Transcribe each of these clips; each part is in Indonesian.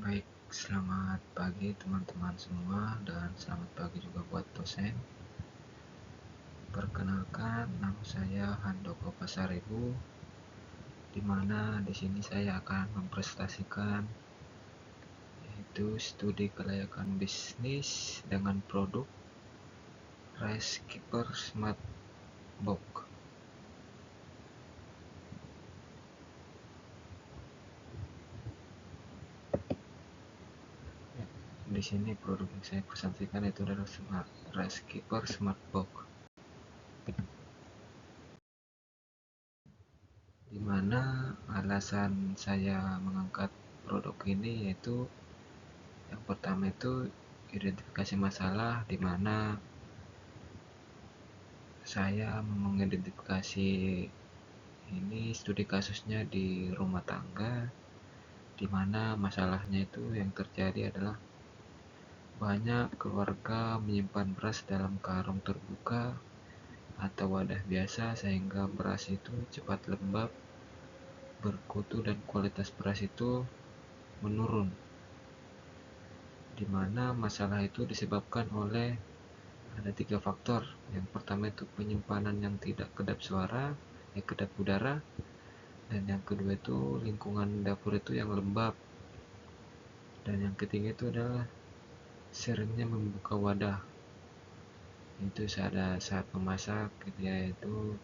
Baik, selamat pagi teman-teman semua dan selamat pagi juga buat dosen. Perkenalkan, nama saya Handoko Pasaribu, di mana di sini saya akan mempresentasikan yaitu studi kelayakan bisnis dengan produk Rice Keeper Smart Box. Di sini produk yang saya presentasikan itu adalah Rice Keeper Smart Box. Di mana alasan saya mengangkat produk ini yaitu yang pertama itu identifikasi masalah, di mana saya mengidentifikasi ini studi kasusnya di rumah tangga, di mana masalahnya itu yang terjadi adalah banyak keluarga menyimpan beras dalam karung terbuka atau wadah biasa sehingga beras itu cepat lembab, berkutu, dan kualitas beras itu menurun, di mana masalah itu disebabkan oleh ada 3 faktor. Yang pertama itu penyimpanan yang tidak kedap kedap udara, dan yang kedua itu lingkungan dapur itu yang lembab, dan yang ketiga itu adalah seringnya membuka wadah. Itu saat memasak, yaitu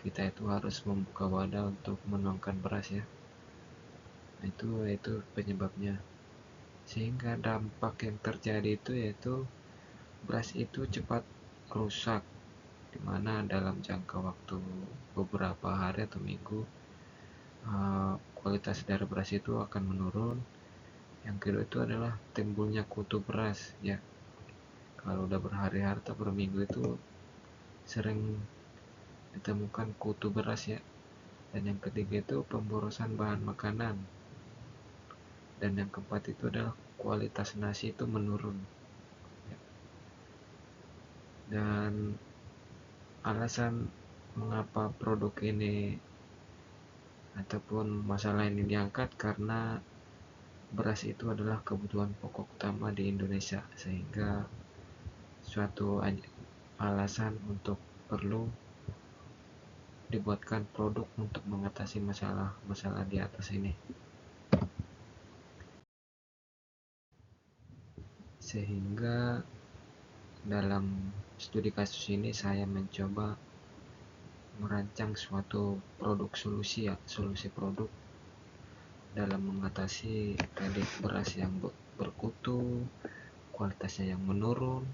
kita itu harus membuka wadah untuk menuangkan beras ya. Itu penyebabnya. Sehingga dampak yang terjadi itu yaitu beras itu cepat rusak, di mana dalam jangka waktu beberapa hari atau minggu kualitas dari beras itu akan menurun. Yang kedua itu adalah timbulnya kutu beras ya. Kalau udah berhari-hari atau berminggu itu sering ditemukan kutu beras ya. Dan yang ketiga itu pemborosan bahan makanan. Dan yang keempat itu adalah kualitas nasi itu menurun. Dan alasan mengapa produk ini ataupun masalah ini diangkat karena beras itu adalah kebutuhan pokok utama di Indonesia, sehingga suatu alasan untuk perlu dibuatkan produk untuk mengatasi masalah-masalah di atas ini. Sehingga dalam studi kasus ini saya mencoba merancang suatu produk solusi produk dalam mengatasi tadi beras yang berkutu, kualitasnya yang menurun,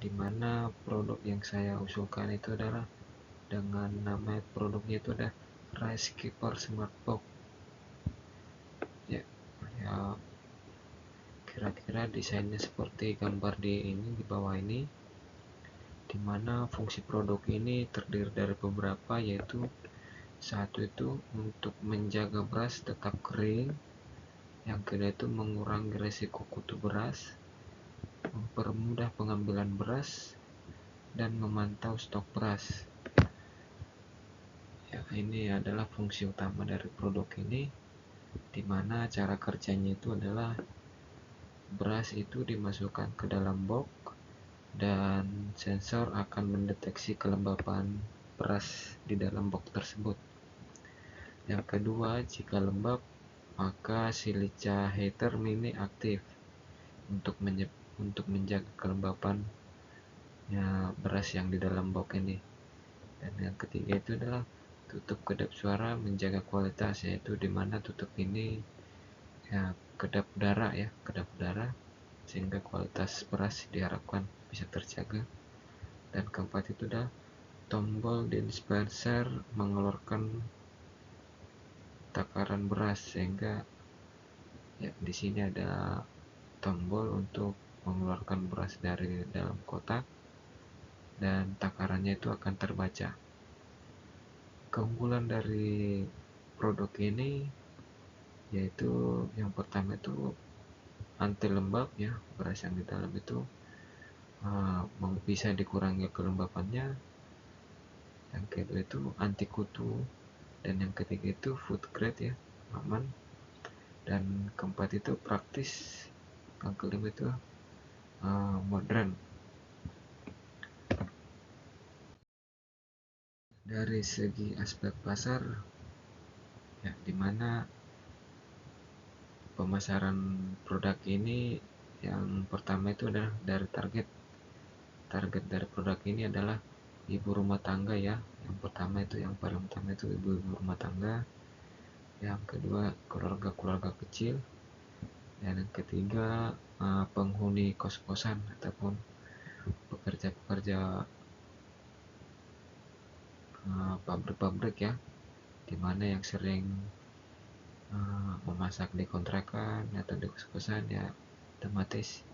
di mana produk yang saya usulkan itu adalah dengan nama produknya itu ada Rice Keeper Smart Box ya. Kira-kira desainnya seperti gambar di bawah ini, di mana fungsi produk ini terdiri dari beberapa, yaitu satu itu untuk menjaga beras tetap kering, yang kedua itu mengurangi risiko kutu beras, mempermudah pengambilan beras, dan memantau stok beras ya. Ini adalah fungsi utama dari produk ini, di mana cara kerjanya itu adalah beras itu dimasukkan ke dalam box dan sensor akan mendeteksi kelembapan beras di dalam box tersebut. Yang kedua, jika lembab, maka silica heater mini aktif untuk menjaga kelembapan beras yang di dalam box ini. Dan yang ketiga itu adalah tutup kedap suara menjaga kualitas, yaitu dimana tutup ini kedap udara sehingga kualitas beras diharapkan bisa terjaga. Dan keempat itu adalah tombol dispenser mengeluarkan takaran beras, sehingga di sini ada tombol untuk mengeluarkan beras dari dalam kotak dan takarannya itu akan terbaca. Keunggulan dari produk ini yaitu yang pertama itu anti lembab ya, beras yang di dalam itu bisa dikurangi kelembapannya. Yang kedua itu anti kutu, dan yang ketiga itu food grade ya, aman. dan keempat itu praktis, yang kelima itu modern. Dari segi aspek pasar, ya, dimana pemasaran produk ini yang pertama itu adalah dari target dari produk ini adalah ibu rumah tangga, ya. Yang pertama itu, yang paling utama itu ibu-ibu rumah tangga, yang kedua keluarga-keluarga kecil, dan yang ketiga penghuni kos-kosan ataupun pekerja-pekerja pabrik-pabrik, ya, dimana yang sering memasak di kontrakan atau di kos-kosan, ya otomatis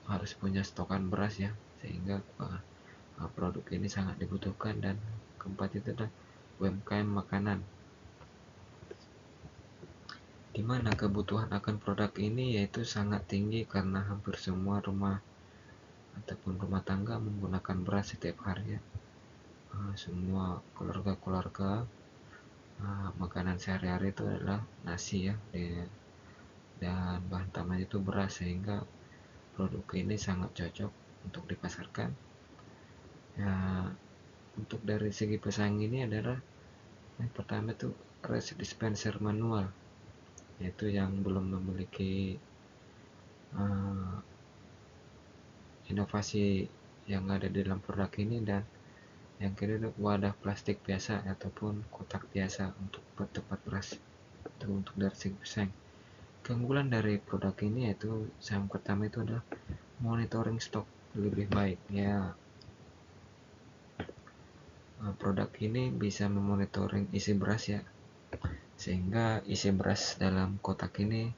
harus punya stokan beras, ya, sehingga produk ini sangat dibutuhkan. Dan keempat itu adalah UMKM makanan, di mana kebutuhan akan produk ini yaitu sangat tinggi karena hampir semua rumah ataupun rumah tangga menggunakan beras setiap hari, ya. Semua keluarga-keluarga makanan sehari-hari itu adalah nasi, ya, dan bahan tambahan itu beras, sehingga produk ini sangat cocok untuk dipasarkan. Ya, untuk dari segi pesaing ini adalah yang pertama itu rice dispenser manual, yaitu yang belum memiliki inovasi yang ada di dalam produk ini. Dan yang kedua wadah plastik biasa ataupun kotak biasa untuk tempat beras. Itu untuk dari segi pesaing. Keunggulan dari produk ini yaitu yang pertama itu adalah monitoring stok lebih baik, ya. Produk ini bisa memonitoring isi beras, ya, sehingga isi beras dalam kotak ini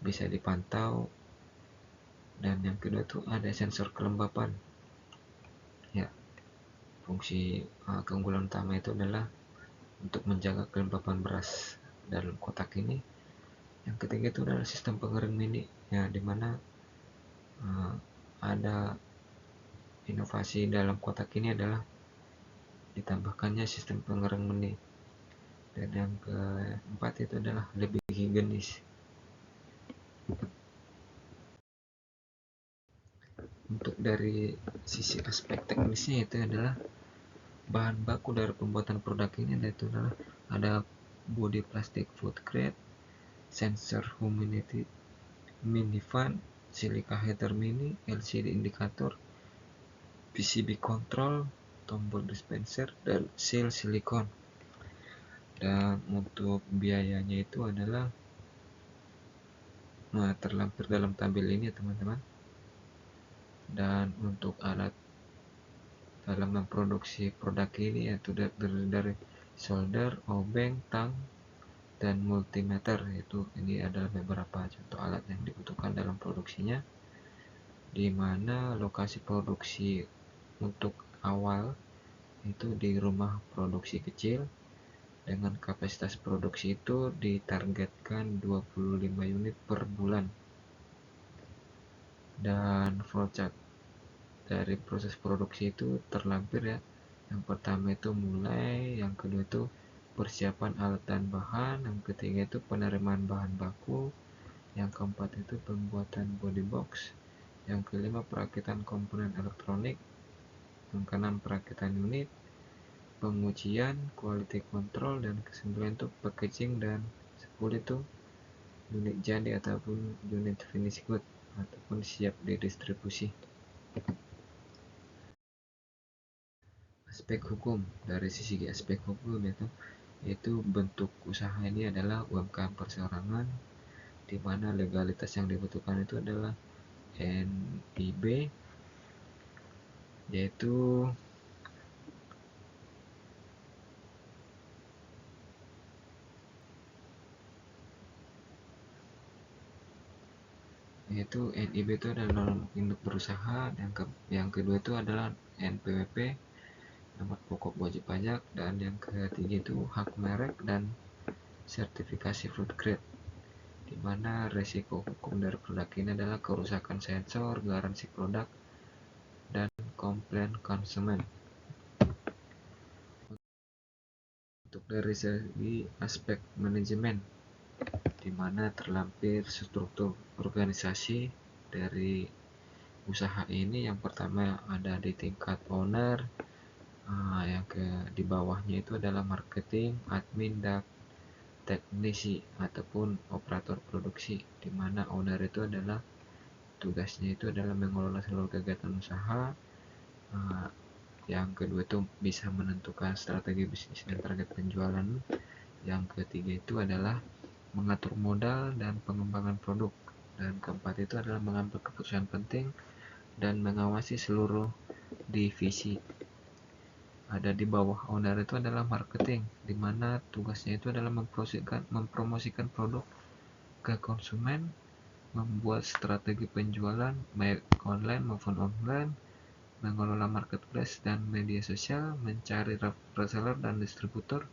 bisa dipantau. Dan yang kedua itu ada sensor kelembapan, ya. Fungsi keunggulan utama itu adalah untuk menjaga kelembapan beras dalam kotak ini. Yang ketiga itu adalah sistem pengering mini, ya, dimana ada inovasi dalam kotak ini adalah ditambahkannya sistem pengering mini. Dan yang keempat itu adalah lebih higienis. Untuk dari sisi aspek teknisnya itu adalah bahan baku dari pembuatan produk ini adalah ada bodi plastik food grade, sensor humidity mini fan, silica heater mini, LCD indikator, PCB control, tombol dispenser, dan seal silikon. Dan untuk biayanya itu adalah terlampir dalam tabel ini, teman-teman. Dan untuk alat dalam memproduksi produk ini yaitu dari solder, obeng, tang, dan multimeter. Itu ini adalah beberapa contoh alat yang dibutuhkan dalam produksinya, di mana lokasi produksi untuk awal itu di rumah produksi kecil dengan kapasitas produksi itu ditargetkan 25 unit per bulan. Dan flowchart dari proses produksi itu terlampir, ya. Yang pertama itu mulai, yang kedua itu persiapan alat dan bahan, yang ketiga itu penerimaan bahan baku, yang keempat itu pembuatan body box, yang kelima perakitan komponen elektronik, yang keenam perakitan unit, pengujian, quality control, dan kesembilan itu packaging, dan 10 itu unit jadi ataupun unit finish good ataupun siap didistribusi. Aspek hukum, dari sisi aspek hukum yaitu bentuk usaha ini adalah UMKM perseorangan, di mana legalitas yang dibutuhkan itu adalah NIB, yaitu NIB itu adalah norma induk berusaha. Yang kedua itu adalah NPWP, nomor pokok wajib pajak, dan yang ketiga itu hak merek dan sertifikasi food grade, di mana resiko hukum dari produk ini adalah kerusakan sensor, garansi produk, dan komplain konsumen. Untuk dari segi aspek manajemen, di mana terlampir struktur organisasi dari usaha ini. Yang pertama ada di tingkat owner, yang di bawahnya itu adalah marketing, admin, dan teknisi ataupun operator produksi, di mana owner itu adalah tugasnya itu adalah mengelola seluruh kegiatan usaha. Yang kedua itu bisa menentukan strategi bisnis dan target penjualan. Yang ketiga itu adalah mengatur modal dan pengembangan produk. Dan keempat itu adalah mengambil keputusan penting dan mengawasi seluruh divisi. Ada di bawah owner itu adalah marketing, di mana tugasnya itu adalah mempromosikan produk ke konsumen, membuat strategi penjualan baik online maupun offline, mengelola marketplace dan media sosial, mencari reseller dan distributor,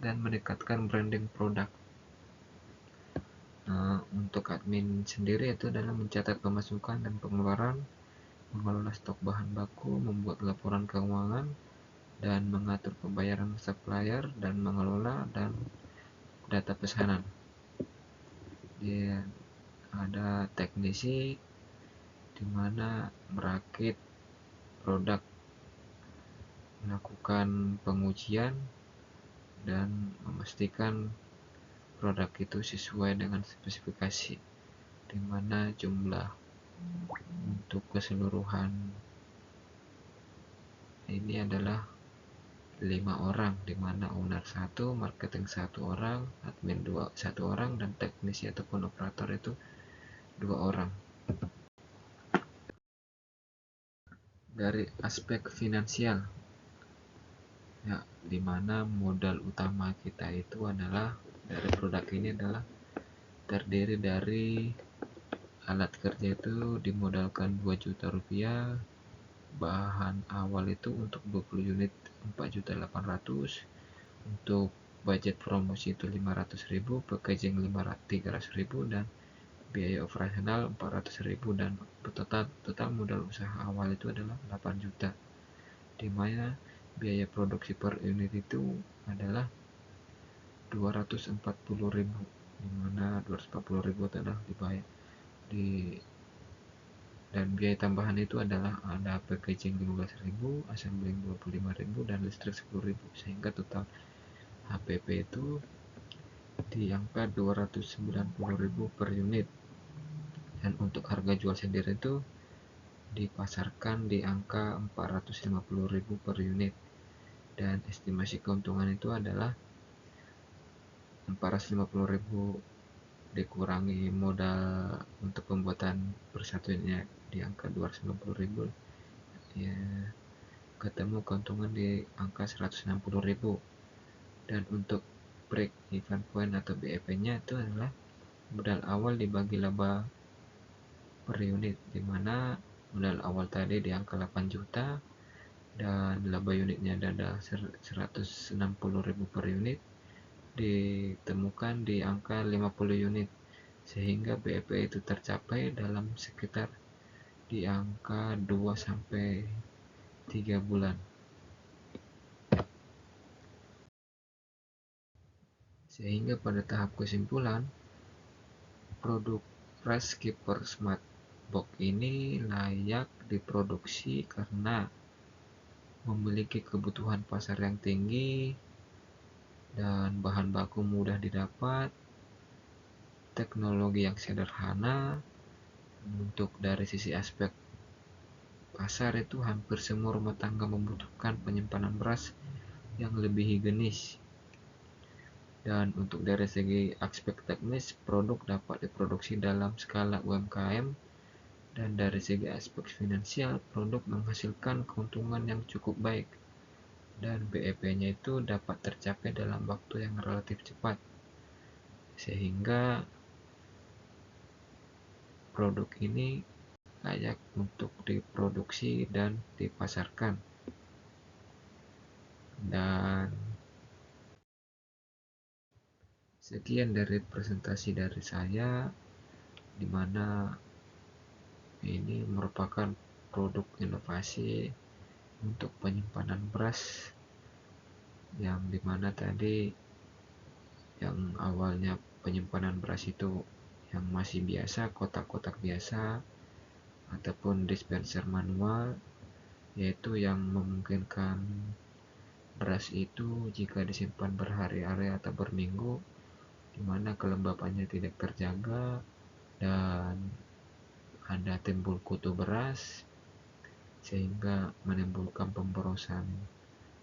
dan meningkatkan branding produk. Untuk admin sendiri itu adalah mencatat pemasukan dan pengeluaran, mengelola stok bahan baku, membuat laporan keuangan, dan mengatur pembayaran supplier, dan mengelola dan data pesanan. Dan ada teknisi, di mana merakit produk, melakukan pengujian, dan memastikan produk itu sesuai dengan spesifikasi, di mana jumlah untuk keseluruhan ini adalah 5 orang, di mana owner 1, marketing 1 orang, admin 1 orang, dan teknisi ataupun operator itu 2 orang. Dari aspek finansial, ya, di mana modal utama kita itu adalah dari produk ini adalah terdiri dari alat kerja itu dimodalkan 2 juta rupiah, bahan awal itu untuk 20 unit 4.800.000, untuk budget promosi itu 500.000, packaging 300.000, dan biaya operasional 400.000, dan total modal usaha awal itu adalah 8 juta, di mana biaya produksi per unit itu adalah 240.000, di mana 240.000 adalah dibayar dan biaya tambahan itu adalah ada packaging 15.000, assembling 25.000, dan listrik 10.000, sehingga total HPP itu di angka 290.000 per unit. Dan untuk harga jual sendiri itu dipasarkan di angka 450.000 per unit, dan estimasi keuntungan itu adalah 450.000 dikurangi modal untuk pembuatan persatuannya di angka 290.000, ya ketemu keuntungan di angka 160.000. Dan untuk break even point atau BEP nya itu adalah modal awal dibagi laba per unit, dimana modal awal tadi di angka 8 juta dan laba unitnya ada 160.000 per unit, ditemukan di angka 50 unit, sehingga BEP itu tercapai dalam sekitar di angka 2-3 bulan. Sehingga pada tahap kesimpulan, produk Rice Keeper Smart Box ini layak diproduksi karena memiliki kebutuhan pasar yang tinggi dan bahan baku mudah didapat, teknologi yang sederhana. Untuk dari sisi aspek pasar itu hampir semua rumah tangga membutuhkan penyimpanan beras yang lebih higienis. Dan untuk dari segi aspek teknis, produk dapat diproduksi dalam skala UMKM, dan dari segi aspek finansial, produk menghasilkan keuntungan yang cukup baik, dan BEP-nya itu dapat tercapai dalam waktu yang relatif cepat, sehingga produk ini layak untuk diproduksi dan dipasarkan. Dan sekian dari presentasi dari saya, di mana ini merupakan produk inovasi untuk penyimpanan beras yang dimana tadi yang awalnya penyimpanan beras itu yang masih biasa, kotak-kotak biasa, ataupun dispenser manual, yaitu yang memungkinkan beras itu jika disimpan berhari-hari atau berminggu, di mana kelembapannya tidak terjaga dan ada timbul kutu beras, sehingga menimbulkan pemborosan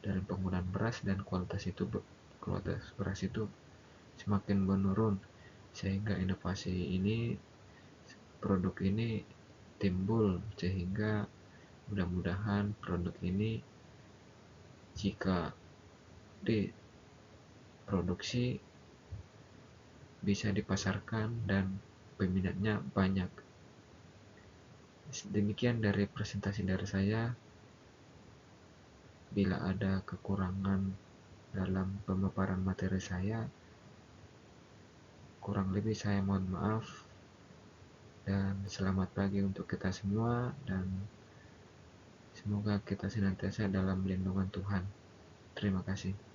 dalam penggunaan beras dan kualitas beras itu semakin menurun, sehingga produk ini timbul, sehingga mudah-mudahan produk ini jika diproduksi bisa dipasarkan dan peminatnya banyak. Demikian dari presentasi dari saya. Bila ada kekurangan dalam pemaparan materi saya, kurang lebih saya mohon maaf, dan selamat pagi untuk kita semua, dan semoga kita senantiasa dalam lindungan Tuhan. Terima kasih.